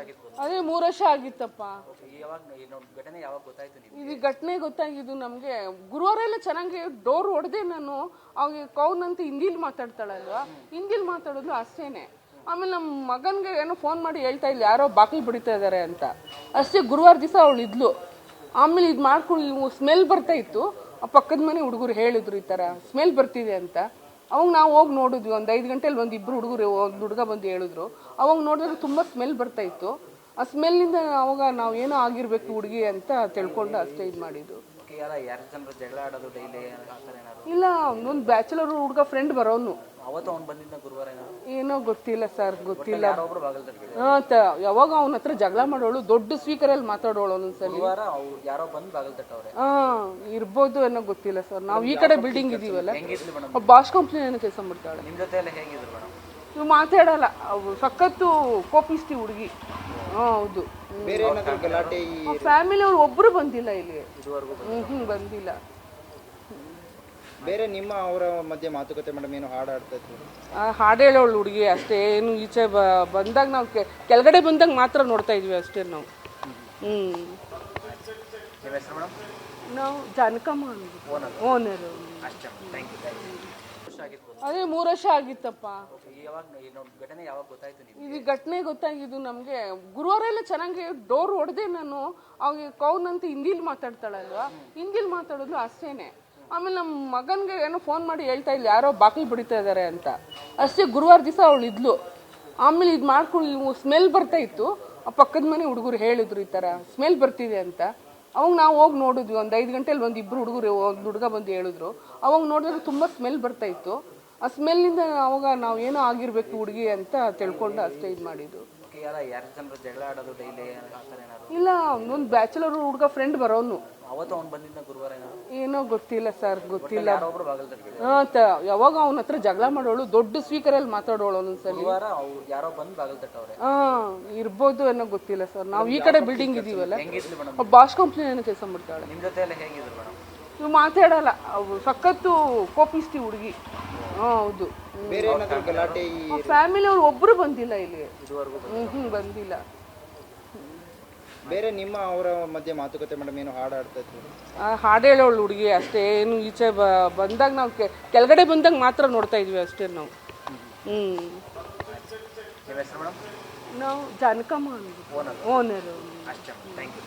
ಆಗಿರ್ಬೋದು? ಅದೇ 3 ವರ್ಷ ಆಗಿತ್ತಪ್ಪ. ಯಾವಾಗ ಘಟನೆ ಯಾವಾಗ ಗೊತ್ತಾಯ್ತು ನಿಮ್ಗೆ? ಇದು ಘಟನೆ ಗೊತ್ತಾಗಿದ್ದು ನಮಗೆ ಗುರುವಾರ ಎಲ್ಲ ಚೆನ್ನಾಗಿ ಡೋರ್ ಹೊಡೆದೆ ನಾನು. ಅವಾಗ ಕೌನಂತ ಹಿಂದಿಲಿ ಮಾತಾಡ್ತಾಳಲ್ವಾ, ಹಿಂದಿಲಿ ಮಾತಾಡೋದು ಅಷ್ಟೇನೆ. ಆಮೇಲೆ ನಮ್ಮ ಮಗನಿಗೆ ಏನೋ ಫೋನ್ ಮಾಡಿ ಹೇಳ್ತಾ ಇಲ್ಲ ಯಾರೋ ಬಾಗಿಲು ಬಿಡಿತಾ ಇದ್ದಾರೆ ಅಂತ. ಅಷ್ಟೇ ಗುರುವಾರ ದಿವಸ ಅವಳು ಇದ್ಲು. ಆಮೇಲೆ ಇದು ಮಾಡ್ಕೊಂಡು ಸ್ಮೆಲ್ ಬರ್ತಾ ಇತ್ತು. ಆ ಪಕ್ಕದ ಮನೆ ಹುಡುಗರು ಹೇಳಿದ್ರು ಈ ಥರ ಸ್ಮೆಲ್ ಬರ್ತಿದೆ ಅಂತ. ಅವಾಗ ನಾವು ಹೋಗಿ ನೋಡಿದ್ವಿ. ಒಂದು 5 ಗಂಟೆಲಿ ಇಬ್ಬರು ಹುಡುಗರು, ಒಂದು ಹುಡುಗ ಬಂದು ಹೇಳಿದ್ರು. ಅವಾಗ ನೋಡಿದ್ರೆ ತುಂಬ ಸ್ಮೆಲ್ ಬರ್ತಾ ಇತ್ತು. ಆ ಸ್ಮೆಲ್ಲಿಂದ ಅವಾಗ ನಾವು ಏನೋ ಆಗಿರ್ಬೇಕು ಹುಡುಗಿ ಅಂತ ತಿಳ್ಕೊಂಡು ಅಷ್ಟೇ ಇದು ಮಾಡಿದ್ದು. ಯಾರು ಜನರು ಜಗಳ ಆಡೋದು ಡೈಲಿ ಇಲ್ಲ, ಒಂದು ಬ್ಯಾಚುಲರ್ ಹುಡುಗ ಫ್ರೆಂಡ್ ಬರೋನು. ಅವತ್ತು ಅವ್ನು ಬಂದಿದ್ದ ಗುರುವಾರ ಏನೋ ಗೊತ್ತಿಲ್ಲ ಸರ್, ಗೊತ್ತಿಲ್ಲ. ಯಾವಾಗ ಅವನ ಹತ್ರ ಜಗಳ ಮಾಡೋಳು, ದೊಡ್ಡ ಸ್ಪೀಕರಲ್ಲಿ ಮಾತಾಡೋಳು ಒಂದೊಂದ್ಸಲಿ. ಯಾರೋ ಬಂದು ಬಾಗಿಲು ತಟ್ಟವ್ರೆ. ಇರ್ಬೋದು ಏನೋ ಗೊತ್ತಿಲ್ಲ ಸರ್. ನಾವು ಈ ಕಡೆ ಬಿಲ್ಡಿಂಗ್ ಇದೀವಲ್ಲ, ಬಾಷ್ ಕಂಪ್ನಿ ಏನೋ ಕೆಲಸ ಮಾಡ್ತಾಳೆ. ನಿಮ್ ಜೊತೆ ಎಲ್ಲ ಹೇಗಿದ್ರು ಮೇಡಮ್? ನೀವು ಮಾತಾಡಲ್ಲ, ಸಖತ್ತು ಕೋಪಿಸ್ತಿ ಹುಡುಗಿ. ಹೌದು. ಫ್ಯಾಮಿಲಿ ಅವ್ರು ಒಬ್ರು ಬಂದಿಲ್ಲ ಇಲ್ಲಿ ಇದುವರೆಗೂ. ಬಂದಿಲ್ಲ. ಬೇರೆ ನಿಮ್ಮ ಅವರ ಮಧ್ಯೆ ಮಾತುಕತೆ ಮೇಡಮ್ ಏನು ಹಾಡಾಡ್ತಾ ಇತ್ತು? ಹಾಡು ಹೇಳೋಳು ಹುಡುಗಿ ಅಷ್ಟೇ. ಏನು ಈಚೆ ಬಂದಾಗ ನಾವು ಕೆಳಗಡೆ ಬಂದಾಗ ಮಾತ್ರ ನೋಡ್ತಾ ಇದ್ವಿ ಅಷ್ಟೇ ನಾವು. ನಾವು ಜಾನಕಮ್ಮ ಓನರ್. ಅದೇ 3 ವರ್ಷ ಆಗಿತ್ತಪ್ಪ. ಘಟನೆ ಯಾವಾಗ ಗೊತ್ತಾಯ್ತು ನಿಮ್ಗೆ? ಇದು ಘಟನೆ ಗೊತ್ತಾಗಿದ್ದು ನಮಗೆ ಗುರುವಾರ ಎಲ್ಲ ಚೆನ್ನಾಗಿ ಡೋರ್ ಹೊಡೆದೆ ನಾನು. ಅವಾಗ ಕೌನಂತ ಹಿಂದಿಲಿ ಮಾತಾಡ್ತಾಳಲ್ವಾ, ಹಿಂದಿಲಿ ಮಾತಾಡೋದು ಅಷ್ಟೇನೆ. ಆಮೇಲೆ ನಮ್ಮ ಮಗನಿಗೆ ಏನೋ ಫೋನ್ ಮಾಡಿ ಹೇಳ್ತಾ ಇಲ್ಲ ಯಾರೋ ಬಾಗಿಲು ಬಿಡಿತಾ ಇದ್ದಾರೆ ಅಂತ. ಅಷ್ಟೇ ಗುರುವಾರ ದಿವಸ ಅವಳು ಇದ್ಲು. ಆಮೇಲೆ ಇದು ಮಾಡ್ಕೊಂಡು ಸ್ಮೆಲ್ ಬರ್ತಾ ಇತ್ತು. ಆ ಪಕ್ಕದ ಮನೆ ಹುಡುಗರು ಹೇಳಿದ್ರು ಈ ಥರ ಸ್ಮೆಲ್ ಬರ್ತಿದೆ ಅಂತ. ಅವಾಗ ನಾವು ಹೋಗಿ ನೋಡಿದ್ವಿ. ಒಂದು 5 ಗಂಟೆಲಿ ಇಬ್ಬರು ಹುಡುಗರು, ಒಂದು ಹುಡುಗ ಬಂದು ಹೇಳಿದ್ರು. ಅವಾಗ ನೋಡಿದ್ರೆ ತುಂಬ ಸ್ಮೆಲ್ ಬರ್ತಾ ಇತ್ತು. ಆ ಸ್ಮೆಲ್ಲಿಂದ ಅವಾಗ ನಾವು ಏನೋ ಆಗಿರ್ಬೇಕು ಹುಡುಗಿ ಅಂತ ತಿಳ್ಕೊಂಡು ಅಷ್ಟೇ ಇದು ಮಾಡಿದ್ದು. ಯಾರು ಜನರು ಜಗಳ ಆಡೋದು ಡೈಲಿ ಇಲ್ಲ, ಒಂದು ಬ್ಯಾಚುಲರ್ ಹುಡುಗ ಫ್ರೆಂಡ್ ಬರೋನು. ಅವತ್ತು ಅವ್ನು ಬಂದಿದ್ದ ಗುರುವಾರ ಏನೋ ಗೊತ್ತಿಲ್ಲ ಸರ್, ಗೊತ್ತಿಲ್ಲ. ಯಾವಾಗ ಅವನ ಹತ್ರ ಜಗಳ ಮಾಡೋಳು, ದೊಡ್ಡ ಸ್ಪೀಕರಲ್ಲಿ ಮಾತಾಡೋಳು ಒಂದೊಂದ್ಸಲಿ. ಯಾರೋ ಬಂದು ಬಾಗಿಲು ತಟ್ಟವ್ರೆ. ಇರ್ಬೋದು ಏನೋ ಗೊತ್ತಿಲ್ಲ ಸರ್. ನಾವು ಈ ಕಡೆ ಬಿಲ್ಡಿಂಗ್ ಇದೀವಲ್ಲ, ಬಾಷ್ ಕಂಪ್ನಿ ಏನೋ ಕೆಲಸ ಮಾಡ್ತಾಳೆ. ನಿಮ್ ಜೊತೆ ಎಲ್ಲ ಹೇಗಿದ್ರು ಮೇಡಮ್? ನೀವು ಮಾತಾಡಲ್ಲ, ಸಖತ್ತು ಕೋಪಿಸ್ತಿ ಹುಡುಗಿ. ಹೌದು. ಫ್ಯಾಮಿಲಿ ಅವ್ರು ಒಬ್ರು ಬಂದಿಲ್ಲ ಇಲ್ಲಿ ಇದುವರೆಗೂ. ಬಂದಿಲ್ಲ. ಬೇರೆ ನಿಮ್ಮ ಅವರ ಮಧ್ಯೆ ಮಾತುಕತೆ ಮೇಡಮ್ ಏನು ಹಾಡಾಡ್ತಾ ಇತ್ತು? ಹಾಡು ಹೇಳೋಳು ಹುಡುಗಿ ಅಷ್ಟೇ. ಏನು ಈಚೆ ಬಂದಾಗ ನಾವು ಕೆಳಗಡೆ ಬಂದಾಗ ಮಾತ್ರ ನೋಡ್ತಾ ಇದ್ವಿ ಅಷ್ಟೇ ನಾವು. ಮೇಡಮ್? ನಾವು ಜಾನಕಮ್ಮ ಓನರ್. ಅಷ್ಟೇ. Thank you.